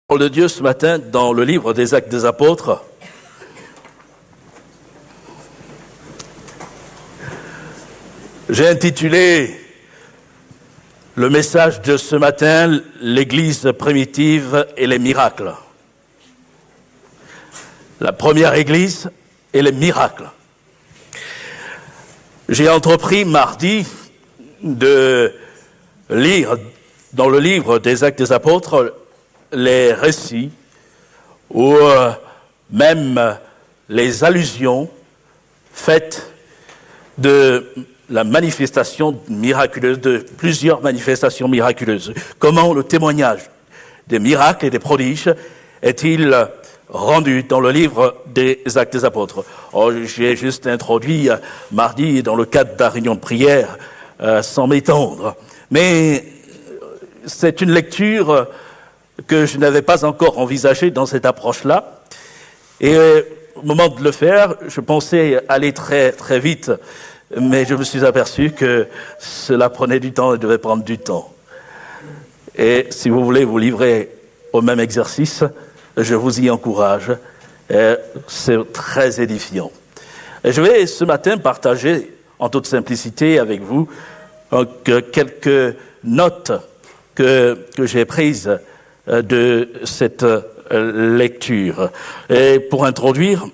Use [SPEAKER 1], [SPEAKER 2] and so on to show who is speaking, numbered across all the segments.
[SPEAKER 1] Parole de Dieu ce matin dans le livre des Actes des Apôtres. J'ai intitulé le message de ce matin « L'Église primitive et les miracles ». La première Église et les miracles. J'ai entrepris mardi de lire dans le livre des Actes des Apôtres les récits ou même les allusions faites de la manifestation miraculeuse, de plusieurs manifestations miraculeuses. Comment le témoignage des miracles et des prodiges est-il rendu dans le livre des Actes des Apôtres? J'ai juste introduit mardi dans le cadre de la réunion de prière sans m'étendre. Mais c'est une lecture que je n'avais pas encore envisagée dans cette approche-là. Et au moment de le faire, je pensais aller très, très vite. Mais je me suis aperçu que cela prenait du temps et devait prendre du temps. Et si vous voulez vous livrer au même exercice, je vous y encourage. C'est très édifiant. Et je vais ce matin partager en toute simplicité avec vous quelques notes que j'ai prises de cette lecture. Et pour introduire,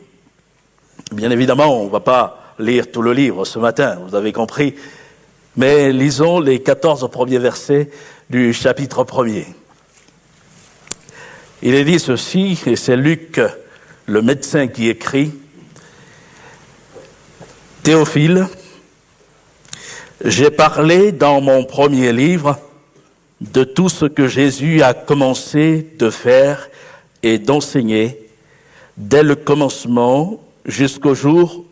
[SPEAKER 1] bien évidemment, on ne va pas lire tout le livre ce matin, vous avez compris, mais lisons les 14 premiers versets du chapitre 1er. Il est dit ceci, et c'est Luc, le médecin, qui écrit: « Théophile, j'ai parlé dans mon premier livre de tout ce que Jésus a commencé de faire et d'enseigner dès le commencement jusqu'au jour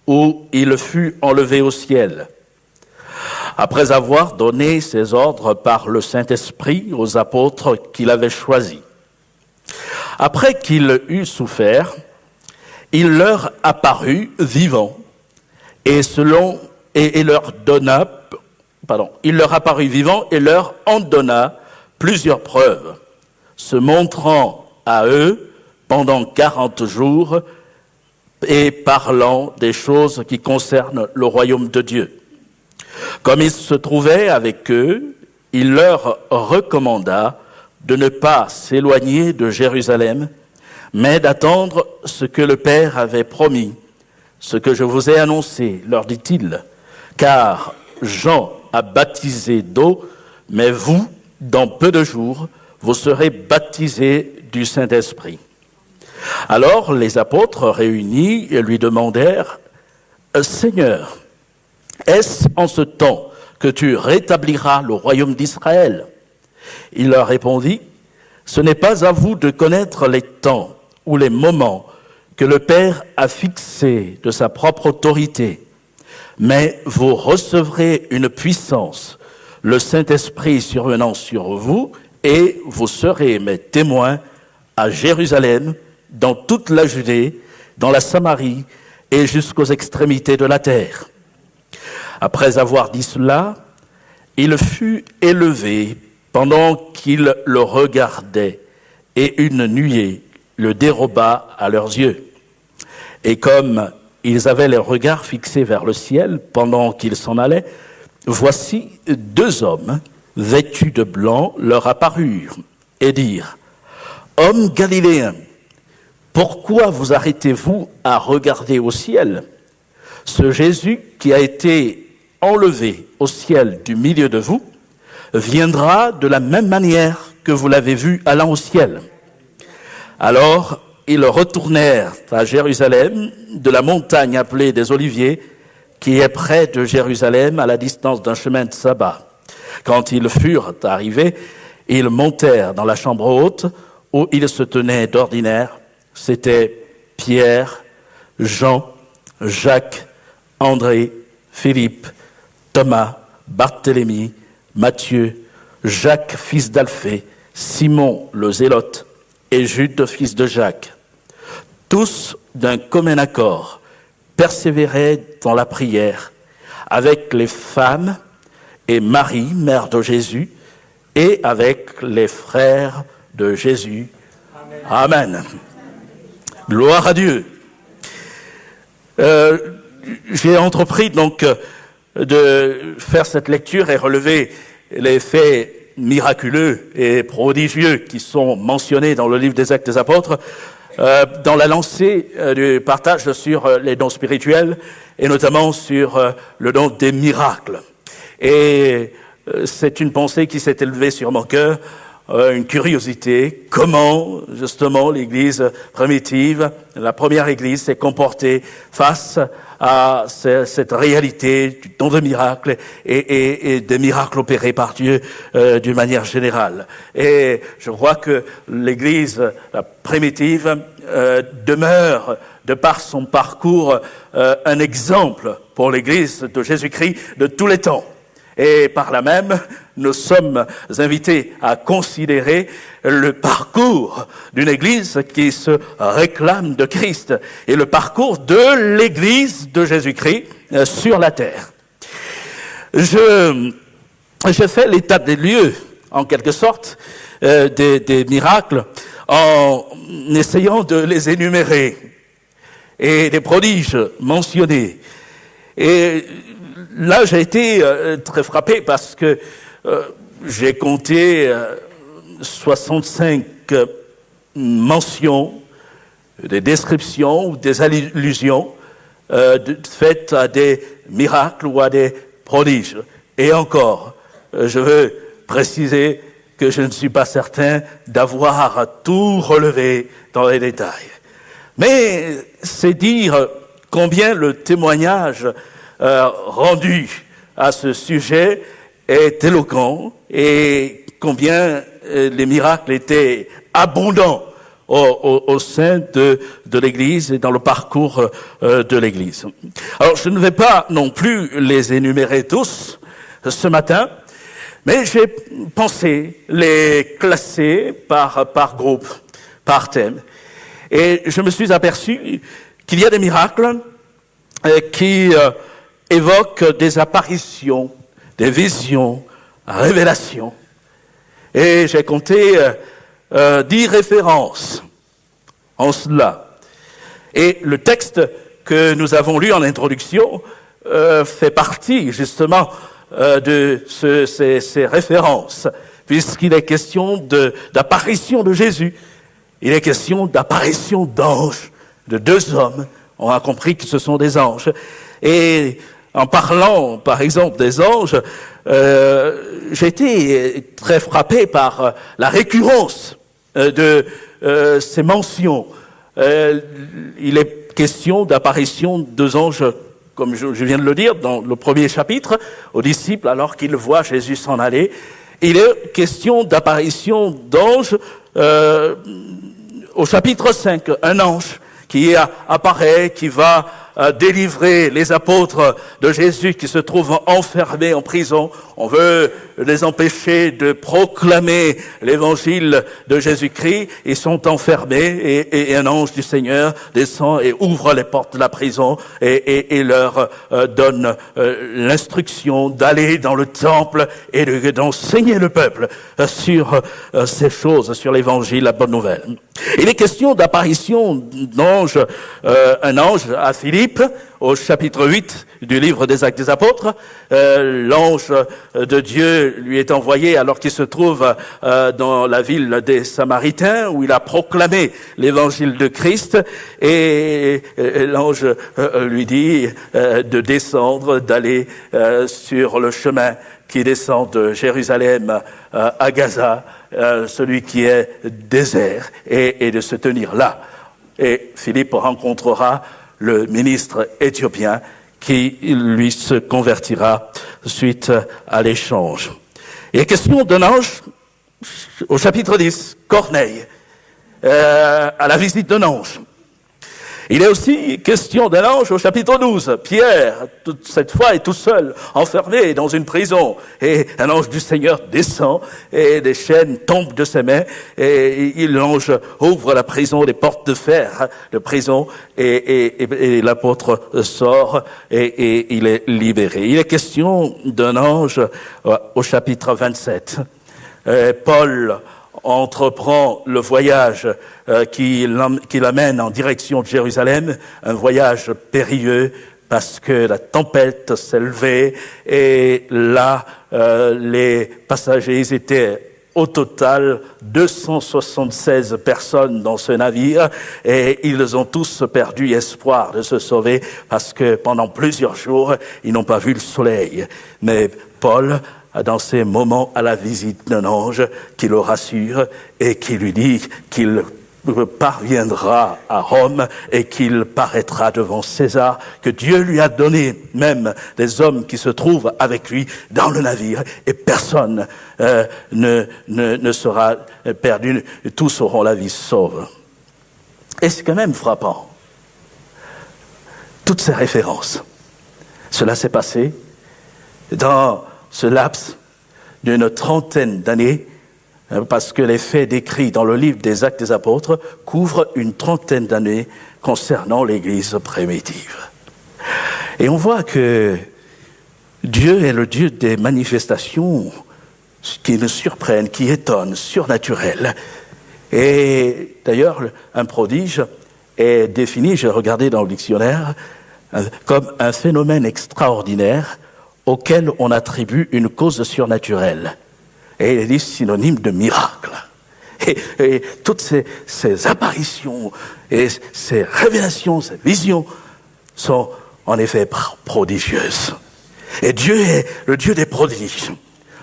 [SPEAKER 1] où il fut enlevé au ciel, après avoir donné ses ordres par le Saint-Esprit aux apôtres qu'il avait choisis. Après qu'il eut souffert, il leur apparut vivant il leur apparut vivant et leur en donna plusieurs preuves, se montrant à eux pendant 40 jours et parlant des choses qui concernent le royaume de Dieu. Comme il se trouvait avec eux, il leur recommanda de ne pas s'éloigner de Jérusalem, mais d'attendre ce que le Père avait promis, ce que je vous ai annoncé, leur dit-il, car Jean a baptisé d'eau, mais vous, dans peu de jours, vous serez baptisés du Saint-Esprit. » Alors les apôtres réunis lui demandèrent: « Seigneur, est-ce en ce temps que tu rétabliras le royaume d'Israël ?» Il leur répondit: « Ce n'est pas à vous de connaître les temps ou les moments que le Père a fixés de sa propre autorité, mais vous recevrez une puissance, le Saint-Esprit survenant sur vous, et vous serez mes témoins à Jérusalem, dans toute la Judée, dans la Samarie et jusqu'aux extrémités de la terre. » Après avoir dit cela, il fut élevé pendant qu'ils le regardaient, et une nuée le déroba à leurs yeux. Et comme ils avaient les regards fixés vers le ciel pendant qu'ils s'en allaient, voici 2 hommes vêtus de blanc leur apparurent et dirent: « Hommes galiléens, pourquoi vous arrêtez-vous à regarder au ciel? Ce Jésus qui a été enlevé au ciel du milieu de vous viendra de la même manière que vous l'avez vu allant au ciel. » Alors ils retournèrent à Jérusalem de la montagne appelée des Oliviers, qui est près de Jérusalem à la distance d'un chemin de sabbat. Quand ils furent arrivés, ils montèrent dans la chambre haute où ils se tenaient d'ordinaire. C'était Pierre, Jean, Jacques, André, Philippe, Thomas, Barthélemy, Matthieu, Jacques, fils d'Alphée, Simon le Zélote et Jude, fils de Jacques. Tous, d'un commun accord, persévéraient dans la prière avec les femmes et Marie, mère de Jésus, et avec les frères de Jésus Amen. Gloire à Dieu. J'ai entrepris donc de faire cette lecture et relever les faits miraculeux et prodigieux qui sont mentionnés dans le livre des Actes des Apôtres, dans la lancée du partage sur les dons spirituels et notamment sur le don des miracles. Et c'est une pensée qui s'est élevée sur mon cœur, une curiosité, comment justement l'Église primitive, la première Église, s'est comportée face à cette réalité du don de miracles et des miracles opérés par Dieu d'une manière générale. Et je crois que l'Église primitive demeure, de par son parcours, un exemple pour l'Église de Jésus-Christ de tous les temps. Et par là même, nous sommes invités à considérer le parcours d'une Église qui se réclame de Christ et le parcours de l'Église de Jésus-Christ sur la terre. Je fais l'état des lieux, en quelque sorte, des miracles, en essayant de les énumérer et des prodiges mentionnés. Et là, j'ai été très frappé parce que j'ai compté 65 mentions, des descriptions ou des allusions faites à des miracles ou à des prodiges. Et encore, je veux préciser que je ne suis pas certain d'avoir tout relevé dans les détails. Mais c'est dire combien le témoignage rendu à ce sujet est éloquent et combien les miracles étaient abondants au sein de l'Église et dans le parcours de l'Église. Alors, je ne vais pas non plus les énumérer tous ce matin, mais j'ai pensé les classer par groupe, par thème. Et je me suis aperçu qu'il y a des miracles qui évoquent des apparitions, des visions, révélations. Et j'ai compté 10 références en cela. Et le texte que nous avons lu en introduction fait partie justement de ces références, puisqu'il est question d'apparition de Jésus. Il est question d'apparition d'anges, de 2 hommes. On a compris que ce sont des anges. Et en parlant, par exemple, des anges, j'ai été très frappé par la récurrence de ces mentions. Il est question d'apparition de 2 anges, comme je viens de le dire, dans le premier chapitre, aux disciples alors qu'ils voient Jésus s'en aller. Il est question d'apparition d'anges au chapitre 5, un ange qui apparaît, qui va délivrer les apôtres de Jésus qui se trouvent enfermés en prison. On veut les empêcher de proclamer l'évangile de Jésus-Christ. Ils sont enfermés et un ange du Seigneur descend et ouvre les portes de la prison et leur donne l'instruction d'aller dans le temple et d'enseigner le peuple sur ces choses, sur l'évangile, la bonne nouvelle. Il est question d'apparition d'ange, un ange à Philippe, au chapitre 8 du livre des Actes des Apôtres. L'ange de Dieu lui est envoyé alors qu'il se trouve dans la ville des Samaritains où il a proclamé l'évangile de Christ et l'ange lui dit de descendre, d'aller sur le chemin qui descend de Jérusalem à Gaza, celui qui est désert, et de se tenir là. Et Philippe rencontrera le ministre éthiopien qui, lui, se convertira suite à l'échange. Il est question d'un ange au chapitre 10, Corneille, à la visite d'un ange. Il est aussi question d'un ange au chapitre 12. Pierre, cette fois, est tout seul, enfermé dans une prison. Et un ange du Seigneur descend et des chaînes tombent de ses mains. Et l'ange ouvre la prison, les portes de fer de prison. Et l'apôtre sort et il est libéré. Il est question d'un ange au chapitre 27. Paul entreprend le voyage qui l'amène en direction de Jérusalem, un voyage périlleux parce que la tempête s'est levée et là, les passagers étaient au total 276 personnes dans ce navire et ils ont tous perdu espoir de se sauver parce que pendant plusieurs jours, ils n'ont pas vu le soleil. Mais Paul, dans ces moments, a la visite d'un ange qui le rassure et qui lui dit qu'il parviendra à Rome et qu'il paraîtra devant César, que Dieu lui a donné même des hommes qui se trouvent avec lui dans le navire et personne ne sera perdu, tous auront la vie sauve. Et c'est quand même frappant. Toutes ces références, cela s'est passé dans ce laps d'une trentaine d'années, parce que les faits décrits dans le livre des Actes des Apôtres couvrent une trentaine d'années concernant l'Église primitive. Et on voit que Dieu est le Dieu des manifestations qui nous surprennent, qui étonnent, surnaturelles. Et d'ailleurs, un prodige est défini, j'ai regardé dans le dictionnaire, comme un phénomène extraordinaire auquel on attribue une cause surnaturelle. Et il est dit synonyme de miracle. Et toutes ces apparitions et ces révélations, ces visions sont en effet prodigieuses. Et Dieu est le Dieu des prodiges,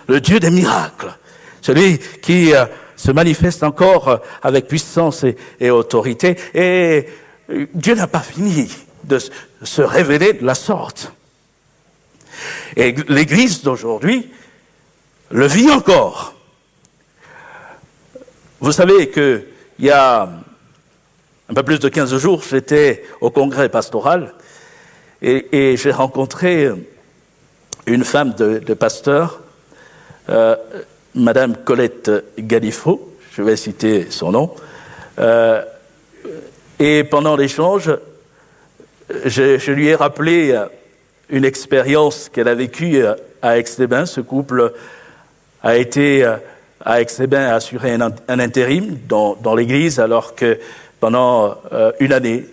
[SPEAKER 1] le Dieu des miracles, celui qui se manifeste encore avec puissance et autorité. Et Dieu n'a pas fini de se révéler de la sorte. Et l'Église d'aujourd'hui le vit encore. Vous savez que il y a un peu plus de 15 jours, j'étais au congrès pastoral et j'ai rencontré une femme de pasteur, Madame Colette Galifo, je vais citer son nom, et pendant l'échange, je lui ai rappelé une expérience qu'elle a vécue à Aix-les-Bains. Ce couple a été à Aix-les-Bains assuré un intérim dans l'église, alors que pendant une année,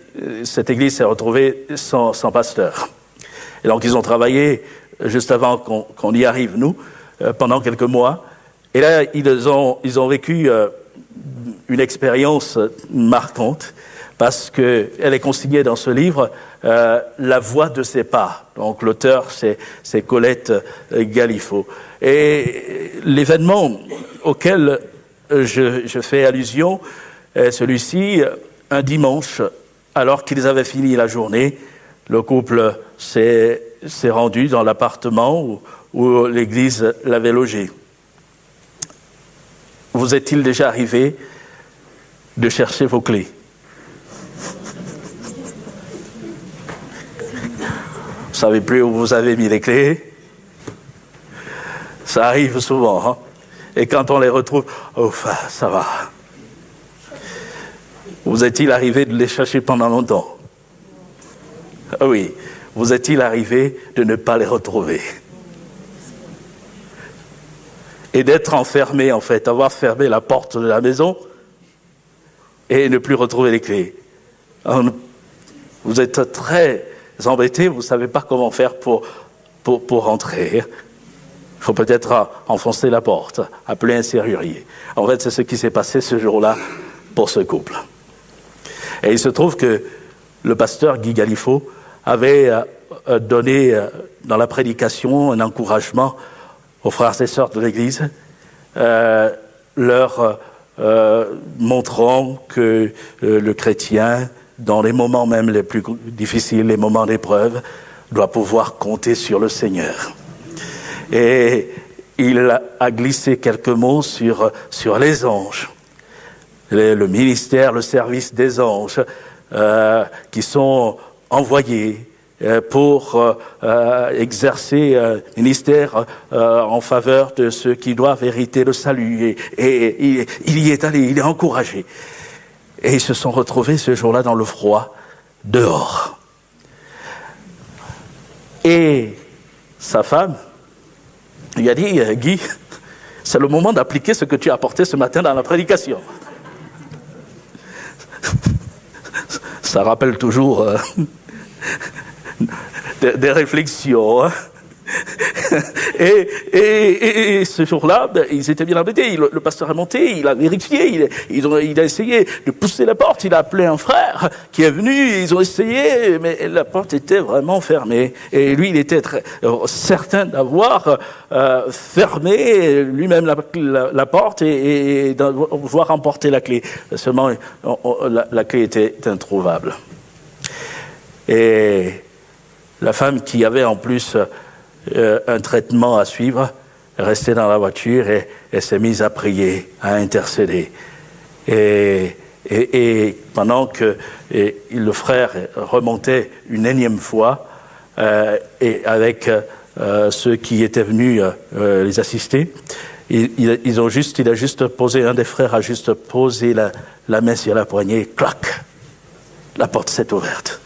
[SPEAKER 1] cette église s'est retrouvée sans pasteur. Et donc ils ont travaillé juste avant qu'on y arrive, nous, pendant quelques mois. Et là, ils ont vécu une expérience marquante, parce que elle est consignée dans ce livre, La voix de ses pas. Donc l'auteur, c'est Colette Galifo. Et l'événement auquel je fais allusion est celui-ci, un dimanche, alors qu'ils avaient fini la journée, le couple s'est rendu dans l'appartement où l'église l'avait logé. Vous est-il déjà arrivé de chercher vos clés? Vous savez plus où vous avez mis les clés? Ça arrive souvent, hein? Et quand on les retrouve, ça va. Vous est-il arrivé de les chercher pendant longtemps? Oui. Vous est-il arrivé de ne pas les retrouver? Et d'être enfermé, en fait, avoir fermé la porte de la maison et ne plus retrouver les clés. Vous êtes très embêté, vous ne savez pas comment faire pour rentrer. Il faut peut-être enfoncer la porte, appeler un serrurier. En fait, c'est ce qui s'est passé ce jour-là pour ce couple. Et il se trouve que le pasteur Guy Galifo avait donné dans la prédication un encouragement aux frères et sœurs de l'Église, leur montrant que le chrétien, dans les moments même les plus difficiles, les moments d'épreuve, doit pouvoir compter sur le Seigneur. Et il a glissé quelques mots sur les anges, le ministère, le service des anges qui sont envoyés pour exercer un ministère en faveur de ceux qui doivent hériter le salut. Et il y est allé, il est encouragé. Et ils se sont retrouvés ce jour-là dans le froid, dehors. Et sa femme lui a dit, Guy, C'est le moment d'appliquer ce que tu as apporté ce matin dans la prédication. Ça rappelle toujours des réflexions. Hein. Et ce jour-là, ils étaient bien embêtés. Le pasteur est monté, il a vérifié, il a essayé de pousser la porte. Il a appelé un frère qui est venu. Ils ont essayé, mais la porte était vraiment fermée. Et lui, il était très certain d'avoir fermé lui-même la porte et d'avoir emporté la clé. Seulement, la clé était introuvable. Et la femme qui avait en plus un traitement à suivre, restait dans la voiture et s'est mise à prier, à intercéder. Et pendant que le frère remontait une énième fois, et avec ceux qui étaient venus les assister, il a juste posé, un des frères a juste posé la main sur la poignée, clac, la porte s'est ouverte.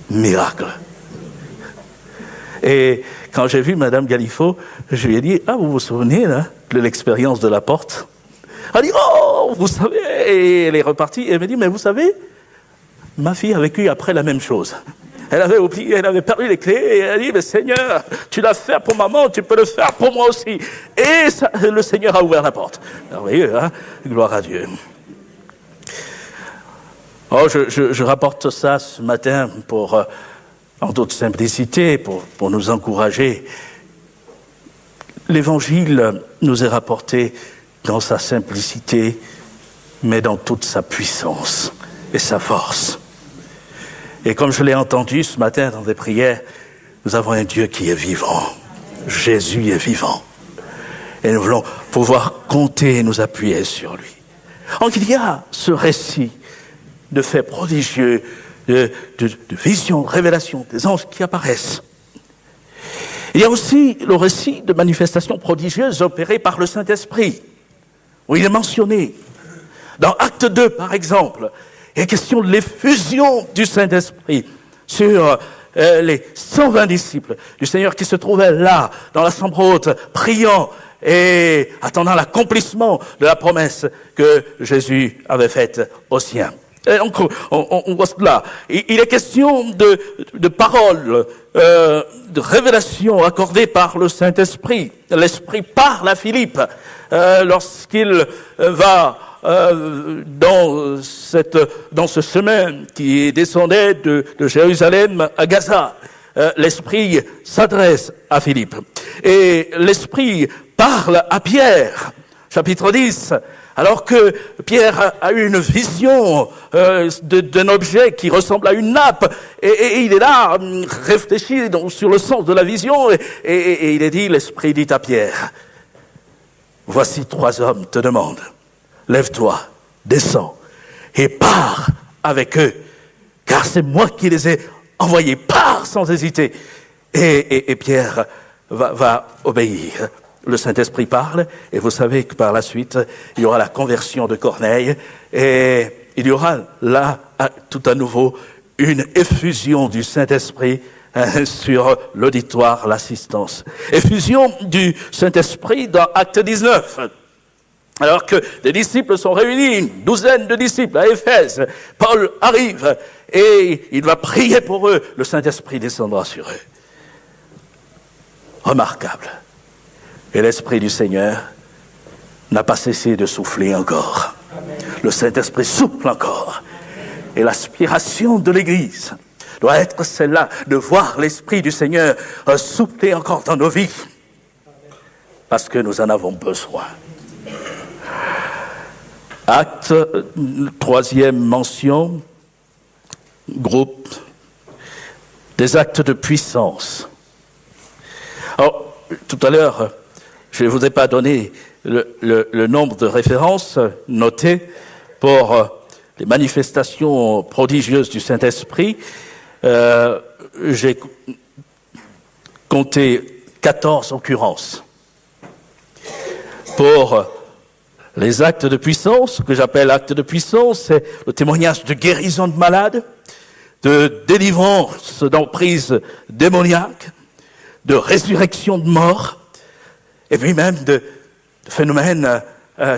[SPEAKER 1] Miracle. Et quand j'ai vu Madame Galifo, je lui ai dit, vous vous souvenez là, de l'expérience de la porte? Elle a dit, vous savez, et elle est repartie, et elle m'a dit, mais vous savez, ma fille a vécu après la même chose. Elle avait oublié, elle avait perdu les clés, et elle a dit, mais Seigneur, tu l'as fait pour maman, tu peux le faire pour moi aussi. Et ça, le Seigneur a ouvert la porte. Merveilleux, hein? Gloire à Dieu. Je rapporte ça ce matin pour... en toute simplicité, pour nous encourager. L'Évangile nous est rapporté dans sa simplicité, mais dans toute sa puissance et sa force. Et comme je l'ai entendu ce matin dans des prières, nous avons un Dieu qui est vivant. Jésus est vivant. Et nous voulons pouvoir compter et nous appuyer sur lui. Donc il y a ce récit de faits prodigieux, de visions, de révélations, des anges qui apparaissent. Il y a aussi le récit de manifestations prodigieuses opérées par le Saint-Esprit, où il est mentionné. Dans Acte 2, par exemple, il est question de l'effusion du Saint-Esprit sur les 120 disciples du Seigneur qui se trouvaient là, dans la chambre haute, priant et attendant l'accomplissement de la promesse que Jésus avait faite aux siens. Et donc, on voit cela. Il est question de paroles, de révélations accordées par le Saint-Esprit. L'Esprit parle à Philippe lorsqu'il va dans ce chemin qui descendait de Jérusalem à Gaza. L'Esprit s'adresse à Philippe. Et l'Esprit parle à Pierre. Chapitre 10. Alors que Pierre a eu une vision d'un objet qui ressemble à une nappe, et il est là, réfléchi sur le sens de la vision, et il est dit, l'Esprit dit à Pierre, voici 3 hommes te demandent, lève-toi, descends, et pars avec eux, car c'est moi qui les ai envoyés, pars sans hésiter. Et Pierre va obéir. Le Saint-Esprit parle, et vous savez que par la suite, il y aura la conversion de Corneille, et il y aura là, tout à nouveau, une effusion du Saint-Esprit sur l'auditoire, l'assistance. Effusion du Saint-Esprit dans Acte 19. Alors que des disciples sont réunis, une douzaine de disciples à Éphèse, Paul arrive, et il va prier pour eux, le Saint-Esprit descendra sur eux. Remarquable. Et l'Esprit du Seigneur n'a pas cessé de souffler encore. Amen. Le Saint-Esprit souffle encore. Et l'aspiration de l'Église doit être celle-là, de voir l'Esprit du Seigneur souffler encore dans nos vies. Parce que nous en avons besoin. Acte, 3e mention, groupe des actes de puissance. Alors, tout à l'heure, je ne vous ai pas donné le nombre de références notées pour les manifestations prodigieuses du Saint-Esprit. J'ai compté 14 occurrences. Pour les actes de puissance, que j'appelle actes de puissance, c'est le témoignage de guérison de malades, de délivrance d'emprise démoniaque, de résurrection de morts, et puis même phénomène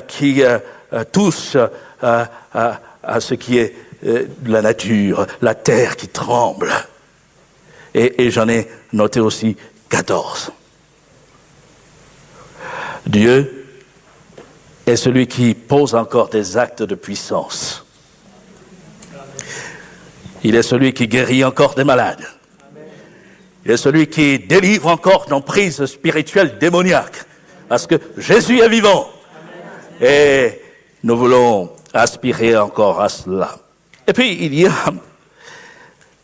[SPEAKER 1] qui touche à ce qui est la nature, la terre qui tremble. Et j'en ai noté aussi 14. Dieu est celui qui pose encore des actes de puissance. Il est celui qui guérit encore des malades. Il est celui qui délivre encore d'emprise spirituelle démoniaque. Parce que Jésus est vivant. Et nous voulons aspirer encore à cela. Et puis, il y a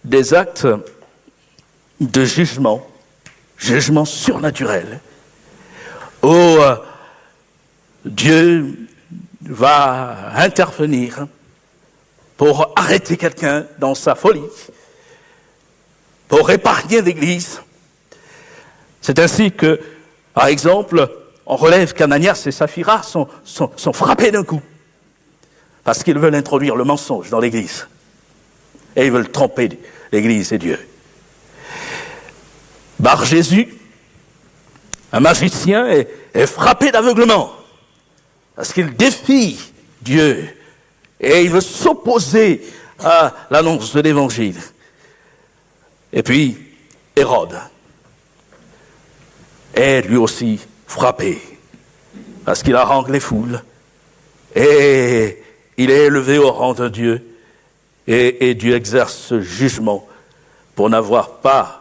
[SPEAKER 1] des actes de jugement surnaturel, où Dieu va intervenir pour arrêter quelqu'un dans sa folie, pour épargner l'Église. C'est ainsi que, par exemple, on relève qu'Ananias et Saphira sont frappés d'un coup, parce qu'ils veulent introduire le mensonge dans l'Église. Et ils veulent tromper l'Église et Dieu. Bar Jésus, un magicien, est frappé d'aveuglement, parce qu'il défie Dieu, et il veut s'opposer à l'annonce de l'Évangile. Et puis, Hérode est lui aussi frappé, parce qu'il harangue les foules, et il est élevé au rang de Dieu, et Dieu exerce ce jugement pour n'avoir pas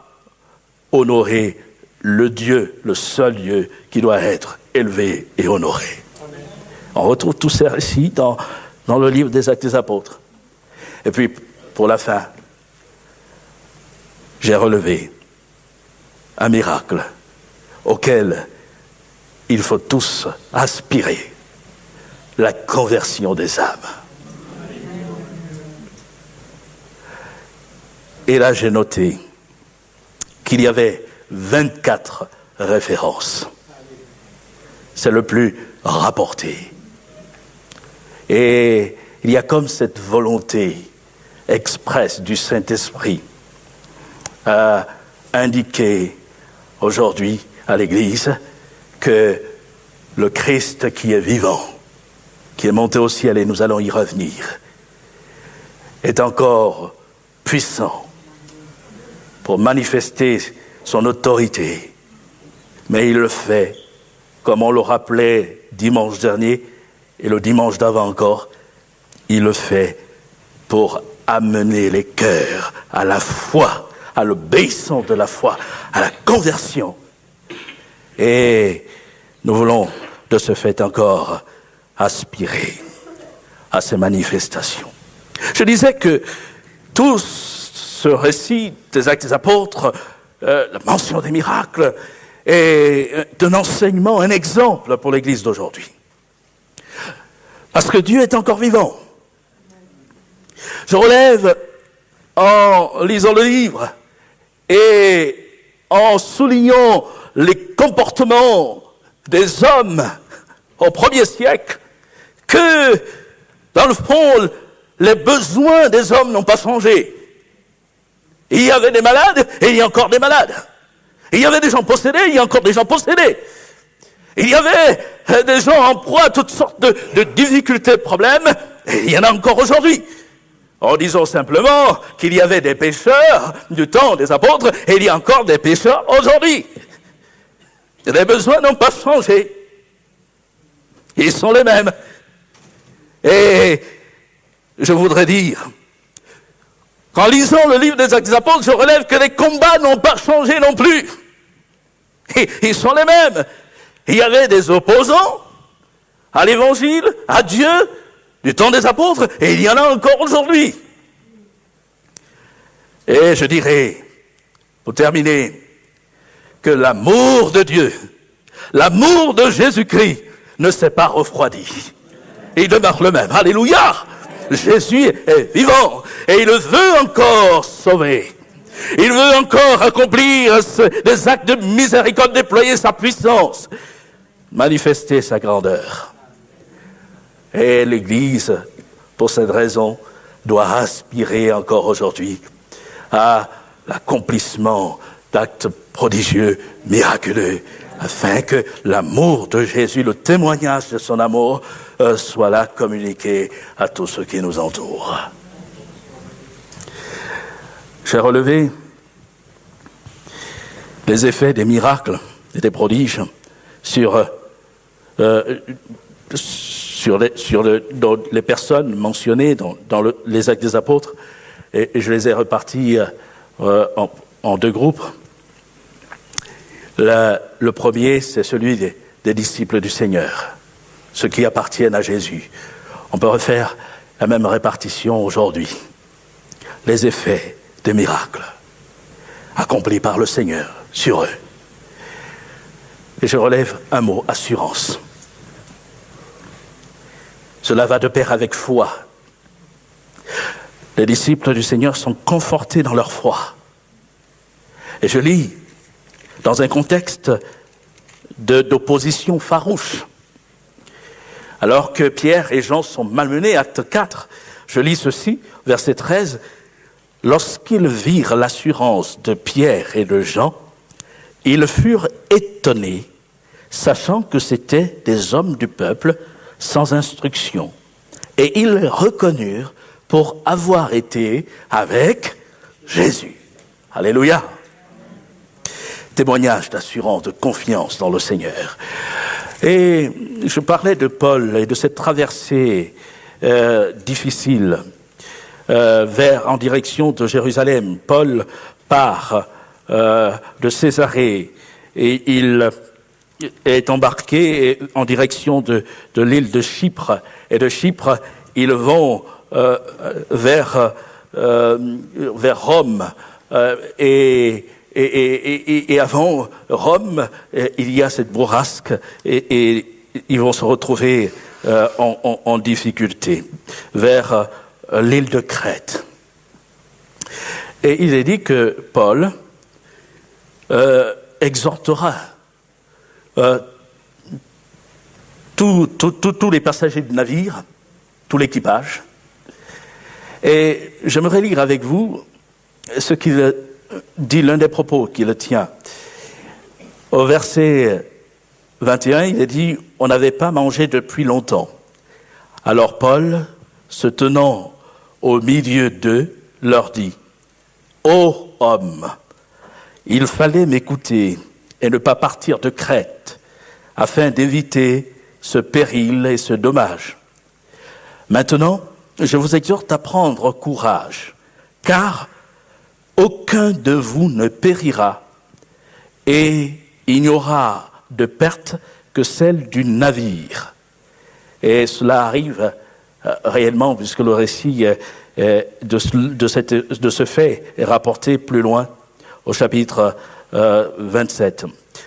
[SPEAKER 1] honoré le Dieu, le seul Dieu qui doit être élevé et honoré. Amen. On retrouve tous ces récits dans le livre des Actes des Apôtres. Et puis, pour la fin, j'ai relevé un miracle auquel il faut tous aspirer, la conversion des âmes. Et là, j'ai noté qu'il y avait 24 références. C'est le plus rapporté. Et il y a comme cette volonté expresse du Saint-Esprit à indiquer aujourd'hui à l'Église que le Christ qui est vivant, qui est monté au ciel, et nous allons y revenir, est encore puissant pour manifester son autorité. Mais il le fait, comme on le rappelait dimanche dernier, et le dimanche d'avant encore, il le fait pour amener les cœurs à la foi, à l'obéissance de la foi, à la conversion. Et nous voulons de ce fait encore aspirer à ces manifestations. Je disais que tout ce récit des Actes des Apôtres, la mention des miracles, est un enseignement, un exemple pour l'Église d'aujourd'hui. Parce que Dieu est encore vivant. Je relève, en lisant le livre et en soulignant les comportements des hommes au premier siècle, que, dans le fond, les besoins des hommes n'ont pas changé. Il y avait des malades, et il y a encore des malades. Il y avait des gens possédés, il y a encore des gens possédés. Il y avait des gens en proie à toutes sortes de difficultés, de problèmes, et il y en a encore aujourd'hui. En disant simplement qu'il y avait des pécheurs du temps des apôtres, et il y a encore des pécheurs aujourd'hui. Les besoins n'ont pas changé. Ils sont les mêmes. Et je voudrais dire qu'en lisant le livre des Actes des Apôtres, je relève que les combats n'ont pas changé non plus. Ils sont les mêmes. Il y avait des opposants à l'Évangile, à Dieu, du temps des apôtres, et il y en a encore aujourd'hui. Et je dirais, pour terminer, que l'amour de Dieu, l'amour de Jésus-Christ ne s'est pas refroidi. Il demeure le même. Alléluia! Jésus est vivant et il veut encore sauver. Il veut encore accomplir des actes de miséricorde, déployer sa puissance, manifester sa grandeur. Et l'Église, pour cette raison, doit aspirer encore aujourd'hui à l'accomplissement d'actes prodigieux, miraculeux, afin que l'amour de Jésus, le témoignage de son amour, soit là communiqué à tous ceux qui nous entourent. J'ai relevé les effets des miracles et des prodiges sur les personnes mentionnées dans les Actes des Apôtres, et je les ai repartis en deux groupes. Le premier, c'est celui des disciples du Seigneur, ceux qui appartiennent à Jésus. On peut refaire la même répartition aujourd'hui. Les effets des miracles accomplis par le Seigneur sur eux. Et je relève un mot, assurance. Cela va de pair avec foi. Les disciples du Seigneur sont confortés dans leur foi. Et je lis dans un contexte d'opposition farouche. Alors que Pierre et Jean sont malmenés, acte 4, je lis ceci, verset 13, « Lorsqu'ils virent l'assurance de Pierre et de Jean, ils furent étonnés, sachant que c'étaient des hommes du peuple sans instruction. Et ils les reconnurent pour avoir été avec Jésus. » Alléluia. Témoignage d'assurance, de confiance dans le Seigneur. Et je parlais de Paul et de cette traversée difficile en direction de Jérusalem. Paul part de Césarée et il est embarqué en direction de l'île de Chypre. Et de Chypre, ils vont vers Rome. Et avant Rome, il y a cette bourrasque et ils vont se retrouver en difficulté vers l'île de Crète. Et il est dit que Paul exhortera tous les passagers du navire, tout l'équipage. Et j'aimerais lire avec vous ce qu'il dit, l'un des propos qu'il tient. Au verset 21, il est dit « On n'avait pas mangé depuis longtemps. Alors Paul, se tenant au milieu d'eux, leur dit « Ô hommes, il fallait m'écouter et ne pas partir de Crète, afin d'éviter ce péril et ce dommage. Maintenant, je vous exhorte à prendre courage, car aucun de vous ne périra, et il n'y aura de perte que celle du navire. » Et cela arrive réellement, puisque le récit de ce fait est rapporté plus loin, au chapitre 27,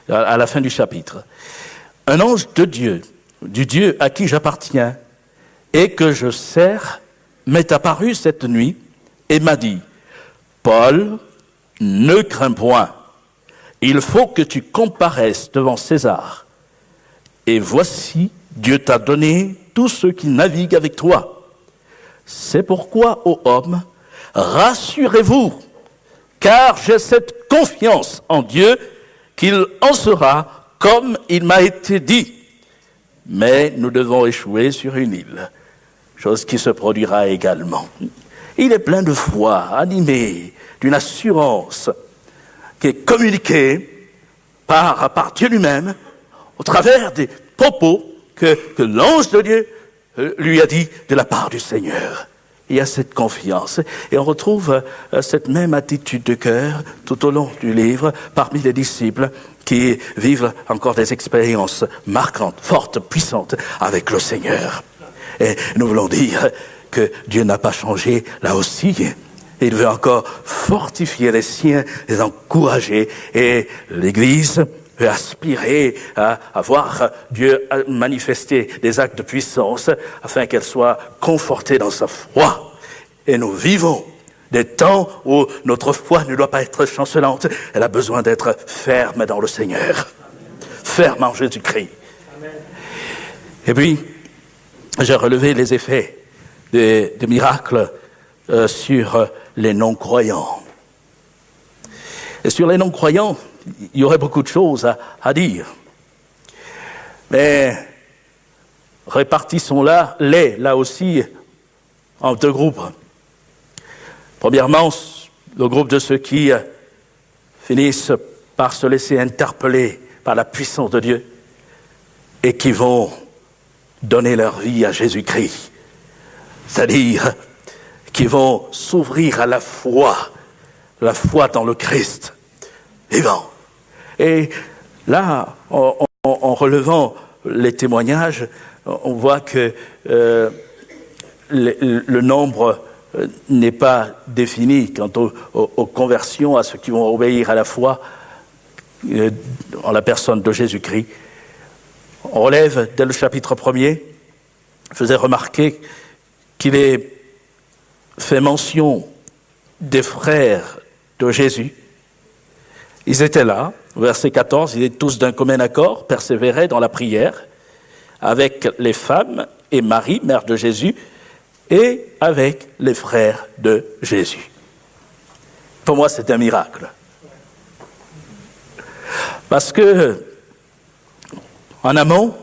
[SPEAKER 1] à la fin du chapitre. « Un ange de Dieu, du Dieu à qui j'appartiens et que je sers, m'est apparu cette nuit et m'a dit « Paul, ne crains point, il faut que tu comparaisses devant César. Et voici, Dieu t'a donné tous ceux qui naviguent avec toi. C'est pourquoi, ô hommes, rassurez-vous, car j'ai cette confiance en Dieu qu'il en sera comme il m'a été dit. Mais nous devons échouer sur une île, chose qui se produira également. » Il est plein de foi, animé d'une assurance qui est communiquée par Dieu lui-même au travers des propos que l'ange de Dieu lui a dit de la part du Seigneur. Il y a cette confiance. Et on retrouve cette même attitude de cœur tout au long du livre parmi les disciples qui vivent encore des expériences marquantes, fortes, puissantes avec le Seigneur. Et nous voulons dire que Dieu n'a pas changé là aussi. Il veut encore fortifier les siens, les encourager. Et l'Église peut aspirer à voir Dieu manifester des actes de puissance afin qu'elle soit confortée dans sa foi. Et nous vivons des temps où notre foi ne doit pas être chancelante. Elle a besoin d'être ferme dans le Seigneur. Ferme en Jésus-Christ. Et puis, j'ai relevé les effets des miracles sur les non-croyants. Et sur les non-croyants, il y aurait beaucoup de choses à dire. Mais répartissons-les là aussi en deux groupes. Premièrement, le groupe de ceux qui finissent par se laisser interpeller par la puissance de Dieu et qui vont donner leur vie à Jésus-Christ. C'est-à-dire qui vont s'ouvrir à la foi dans le Christ vivant. Et là, en relevant les témoignages, on voit que le nombre n'est pas défini quant aux conversions, à ceux qui vont obéir à la foi en la personne de Jésus-Christ. On relève dès le chapitre 1er, faisait remarquer qu'il est fait mention des frères de Jésus. Ils étaient là, verset 14, ils étaient tous d'un commun accord, persévéraient dans la prière, avec les femmes et Marie, mère de Jésus, et avec les frères de Jésus. Pour moi, c'est un miracle. Parce que, en amont,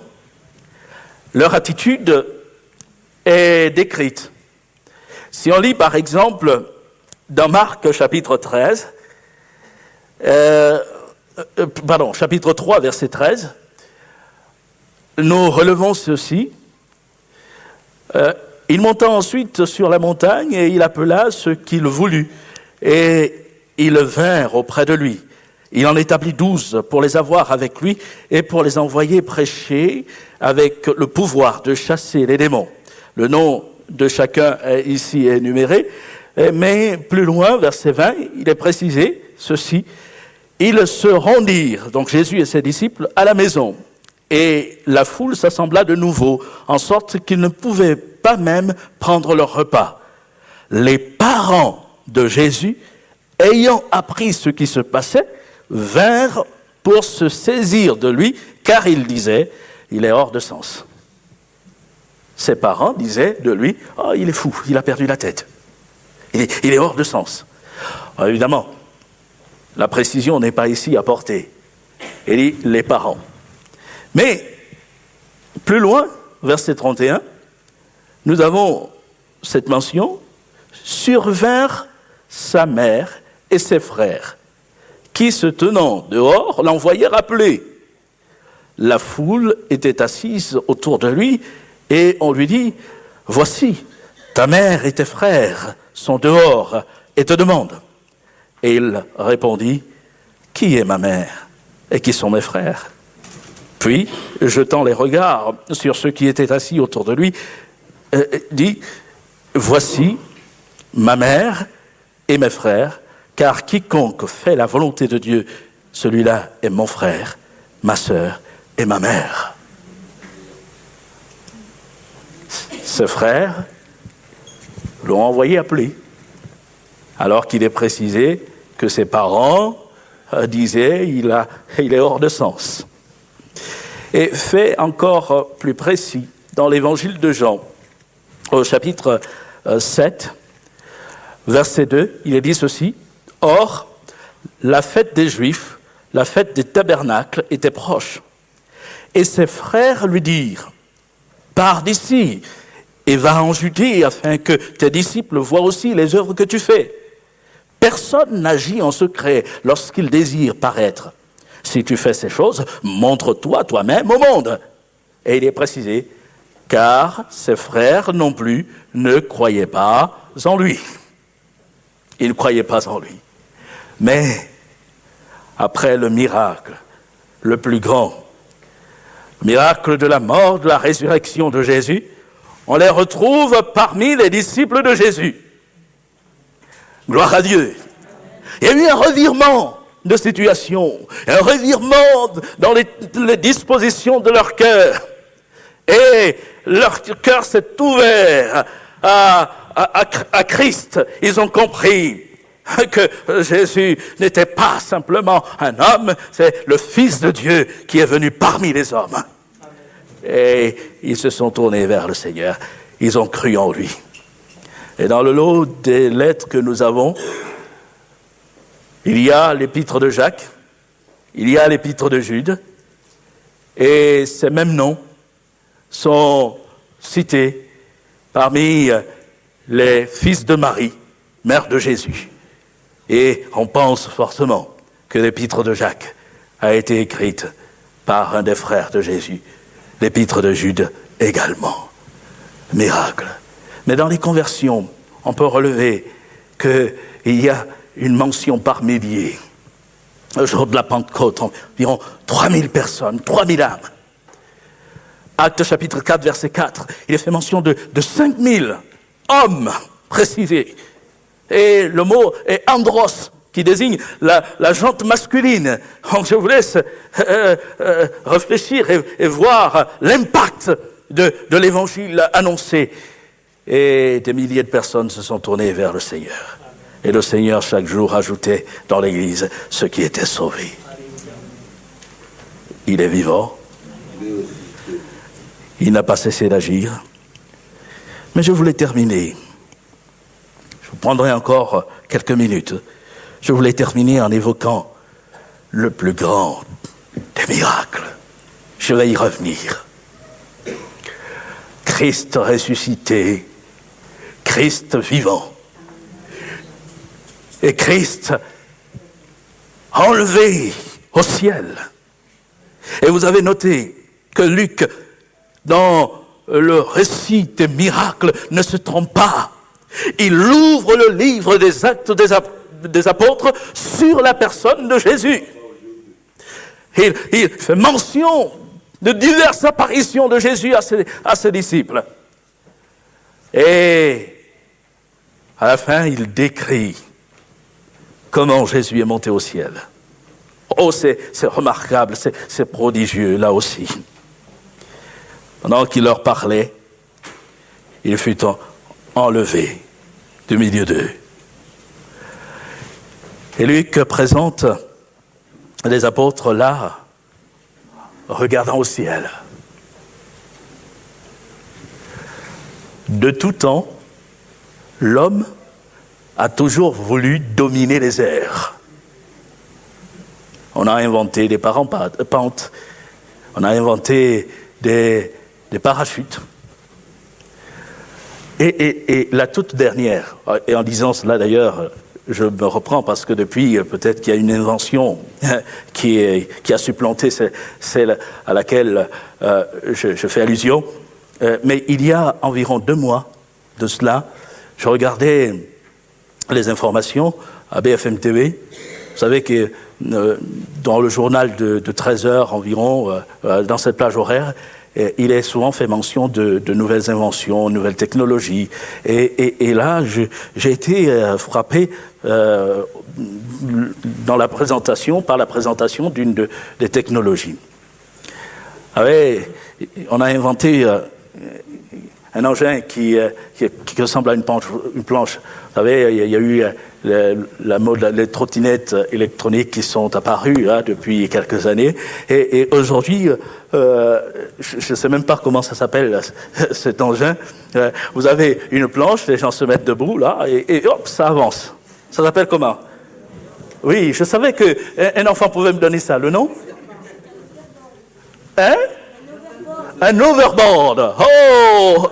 [SPEAKER 1] leur attitude est décrite. Si on lit par exemple dans Marc chapitre 13, chapitre 3 verset 13, nous relevons ceci. Il monta ensuite sur la montagne et il appela ceux qu'il voulut et ils vinrent auprès de lui. Il en établit 12 pour les avoir avec lui et pour les envoyer prêcher avec le pouvoir de chasser les démons. Le nom de chacun est ici énuméré, mais plus loin, verset 20, il est précisé ceci. Ils se rendirent, donc Jésus et ses disciples, à la maison. Et la foule s'assembla de nouveau, en sorte qu'ils ne pouvaient pas même prendre leur repas. Les parents de Jésus, ayant appris ce qui se passait, vinrent pour se saisir de lui, car ils disaient, il est hors de sens. Ses parents disaient de lui, oh, il est fou, il a perdu la tête. Il est hors de sens. Alors, évidemment, la précision n'est pas ici apportée. Il dit les parents. Mais, plus loin, verset 31, nous avons cette mention, survinrent sa mère et ses frères, qui, se tenant dehors, l'envoyèrent appeler. La foule était assise autour de lui, et on lui dit, voici, ta mère et tes frères sont dehors et te demandent. Et il répondit, qui est ma mère et qui sont mes frères? Puis, jetant les regards sur ceux qui étaient assis autour de lui, dit, voici ma mère et mes frères, car quiconque fait la volonté de Dieu, celui-là est mon frère, ma sœur et ma mère. Ses frères l'ont envoyé appeler, alors qu'il est précisé que ses parents disaient il est hors de sens. Et fait encore plus précis, dans l'évangile de Jean, au chapitre 7, verset 2, il est dit ceci, « Or, la fête des Juifs, la fête des tabernacles était proche. Et ses frères lui dirent, « Pars d'ici et va en Judée afin que tes disciples voient aussi les œuvres que tu fais. Personne n'agit en secret lorsqu'il désire paraître. Si tu fais ces choses, montre-toi toi-même au monde. » Et il est précisé, car ses frères non plus ne croyaient pas en lui. Ils ne croyaient pas en lui. Mais, après le miracle, le plus grand, le miracle de la mort, de la résurrection de Jésus, on les retrouve parmi les disciples de Jésus. Gloire à Dieu. Il y a eu un revirement de situation, un revirement dans les dispositions de leur cœur. Et leur cœur s'est ouvert à Christ. Ils ont compris que Jésus n'était pas simplement un homme, c'est le Fils de Dieu qui est venu parmi les hommes. Et ils se sont tournés vers le Seigneur. Ils ont cru en lui. Et dans le lot des lettres que nous avons, il y a l'épître de Jacques, il y a l'épître de Jude, Et ces mêmes noms sont cités parmi les fils de Marie, mère de Jésus. Et on pense fortement que l'épître de Jacques a été écrite par un des frères de Jésus, l'épître de Jude également. Miracle. Mais dans les conversions, on peut relever qu'il y a une mention par milliers. Le jour de la Pentecôte, environ 3000 personnes, 3000 âmes. Actes chapitre 4, verset 4, il est fait mention de 5000 hommes précisés. Et le mot est andros, qui désigne la jante masculine. Donc je vous laisse réfléchir et voir l'impact de l'évangile annoncé. Et des milliers de personnes se sont tournées vers le Seigneur. Et le Seigneur, chaque jour, ajoutait dans l'Église ceux qui étaient sauvés. Il est vivant. Il n'a pas cessé d'agir. Mais je voulais terminer. Je vous prendrai encore quelques minutes. Je voulais terminer en évoquant le plus grand des miracles. Je vais y revenir. Christ ressuscité, Christ vivant. Et Christ enlevé au ciel. Et vous avez noté que Luc, dans le récit des miracles, ne se trompe pas. Il ouvre le livre des Actes des Apôtres sur la personne de Jésus. Il fait mention de diverses apparitions de Jésus à ses disciples. Et à la fin, il décrit comment Jésus est monté au ciel. Oh, c'est remarquable, c'est prodigieux, là aussi. Pendant qu'il leur parlait, il fut enlevé du milieu d'eux. Et Luc présente les apôtres là, regardant au ciel. De tout temps, l'homme a toujours voulu dominer les airs. On a inventé des parapentes, on a inventé des parachutes. Et la toute dernière, et en disant cela d'ailleurs, je me reprends parce que depuis, peut-être qu'il y a une invention qui a supplanté celle à laquelle je fais allusion. Mais il y a environ 2 mois de cela, je regardais les informations à BFM TV. Vous savez que dans le journal de 13 heures environ, dans cette plage horaire, il est souvent fait mention de nouvelles inventions, nouvelles technologies. Et là, j'ai été frappé par la présentation d'une des technologies. On a inventé un engin qui ressemble à une planche. Vous savez, il y a eu les trottinettes électroniques qui sont apparues depuis quelques années. Et aujourd'hui, je ne sais même pas comment ça s'appelle, cet engin. Vous avez une planche, les gens se mettent debout, là, et hop, ça avance. Ça s'appelle comment? Oui, je savais qu'un enfant pouvait me donner ça. Le nom? Hein? Un overboard. Oh,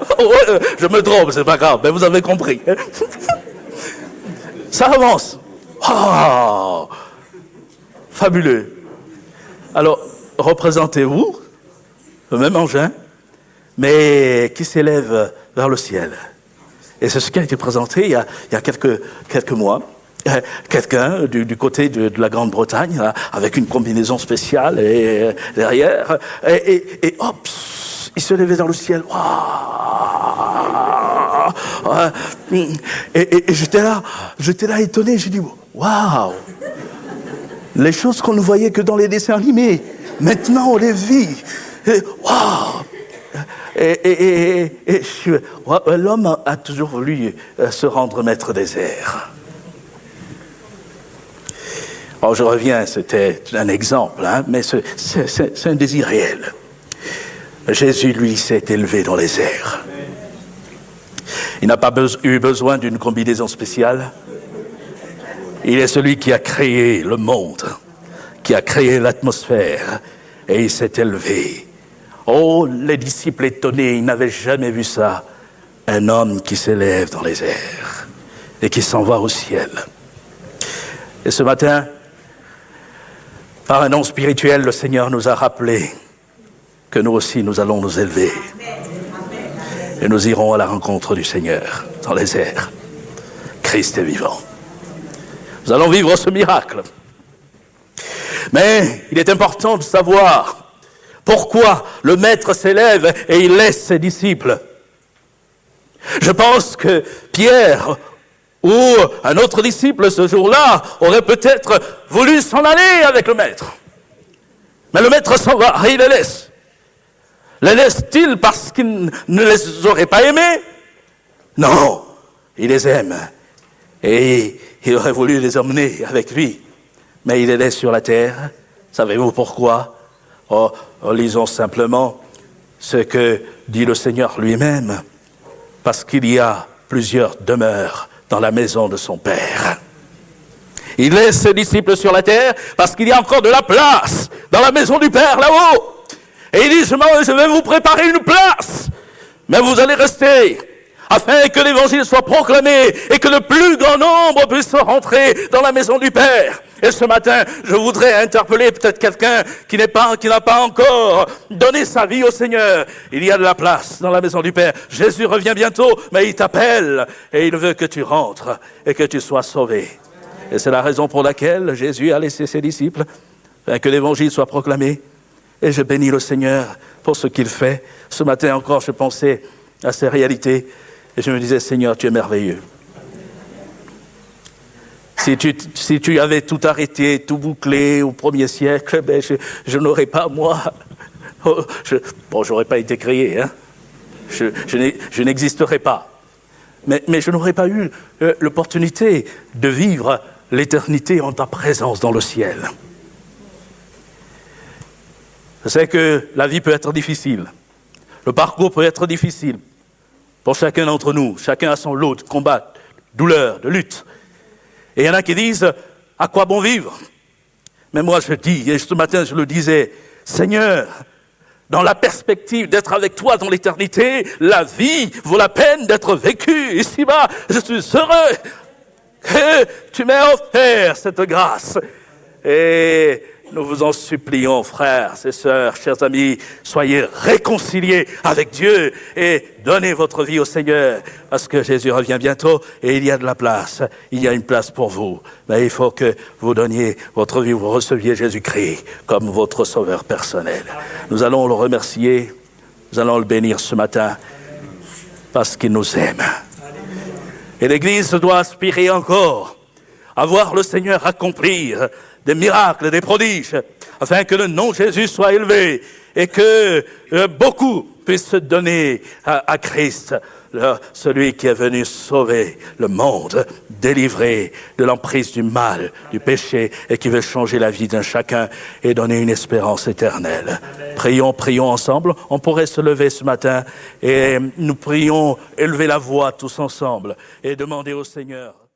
[SPEAKER 1] je me trompe, c'est pas grave, mais vous avez compris. Ça avance. Oh, fabuleux. Alors, représentez-vous le même engin, mais qui s'élève vers le ciel. Et c'est ce qui a été présenté il y a quelques mois. Quelqu'un du côté de la Grande-Bretagne, avec une combinaison spéciale et derrière, et hop, il se levait dans le ciel. Et j'étais là étonné, j'ai dit, waouh, les choses qu'on ne voyait que dans les dessins animés, maintenant on les vit. Waouh. L'homme a toujours voulu se rendre maître des airs. Alors je reviens, c'était un exemple, mais c'est un désir réel. Jésus, lui, s'est élevé dans les airs. Il n'a pas eu besoin d'une combinaison spéciale. Il est celui qui a créé le monde, qui a créé l'atmosphère, et il s'est élevé. Oh, les disciples étonnés, ils n'avaient jamais vu ça. Un homme qui s'élève dans les airs et qui s'en va au ciel. Et ce matin, par un nom spirituel, le Seigneur nous a rappelé que nous aussi, nous allons nous élever. Et nous irons à la rencontre du Seigneur dans les airs. Christ est vivant. Nous allons vivre ce miracle. Mais il est important de savoir pourquoi le Maître s'élève et il laisse ses disciples. Je pense que Pierre ou un autre disciple ce jour-là aurait peut-être voulu s'en aller avec le Maître. Mais le Maître s'en va et il les laisse. Les laisse-t-il parce qu'il ne les aurait pas aimés? Non, il les aime. Et il aurait voulu les emmener avec lui. Mais il les laisse sur la terre. Savez-vous pourquoi? Lisons simplement ce que dit le Seigneur lui-même. Parce qu'il y a plusieurs demeures dans la maison de son Père. Il laisse ses disciples sur la terre parce qu'il y a encore de la place dans la maison du Père là-haut. Et il dit, je vais vous préparer une place, mais vous allez rester, afin que l'évangile soit proclamé et que le plus grand nombre puisse rentrer dans la maison du Père. Et ce matin, je voudrais interpeller peut-être quelqu'un qui n'a pas encore donné sa vie au Seigneur. Il y a de la place dans la maison du Père. Jésus revient bientôt, mais il t'appelle et il veut que tu rentres et que tu sois sauvé. Et c'est la raison pour laquelle Jésus a laissé ses disciples, afin que l'évangile soit proclamé. Et je bénis le Seigneur pour ce qu'il fait. Ce matin encore, je pensais à ces réalités et je me disais, Seigneur, tu es merveilleux. Si tu avais tout arrêté, tout bouclé au 1er siècle, ben je n'aurais pas, moi... j'aurais pas été créé, hein. Je n'existerais pas. Mais je n'aurais pas eu l'opportunité de vivre l'éternité en ta présence dans le ciel. Je sais que la vie peut être difficile. Le parcours peut être difficile pour chacun d'entre nous. Chacun a son lot de combats, de douleurs, de luttes. Et il y en a qui disent, à quoi bon vivre? Mais moi je dis, et ce matin je le disais, Seigneur, dans la perspective d'être avec toi dans l'éternité, la vie vaut la peine d'être vécue. Ici-bas, je suis heureux que tu m'aies offert cette grâce. Et nous vous en supplions, frères et sœurs, chers amis, soyez réconciliés avec Dieu et donnez votre vie au Seigneur, parce que Jésus revient bientôt et il y a de la place. Il y a une place pour vous. Mais il faut que vous donniez votre vie, vous receviez Jésus-Christ comme votre sauveur personnel. Nous allons le remercier, nous allons le bénir ce matin, parce qu'il nous aime. Et l'Église doit aspirer encore à voir le Seigneur accomplir des miracles, des prodiges, afin que le nom de Jésus soit élevé et que beaucoup puissent se donner à Christ, celui qui est venu sauver le monde, délivrer de l'emprise du mal, du péché, et qui veut changer la vie d'un chacun et donner une espérance éternelle. Prions ensemble. On pourrait se lever ce matin et nous prions, élever la voix tous ensemble et demander au Seigneur.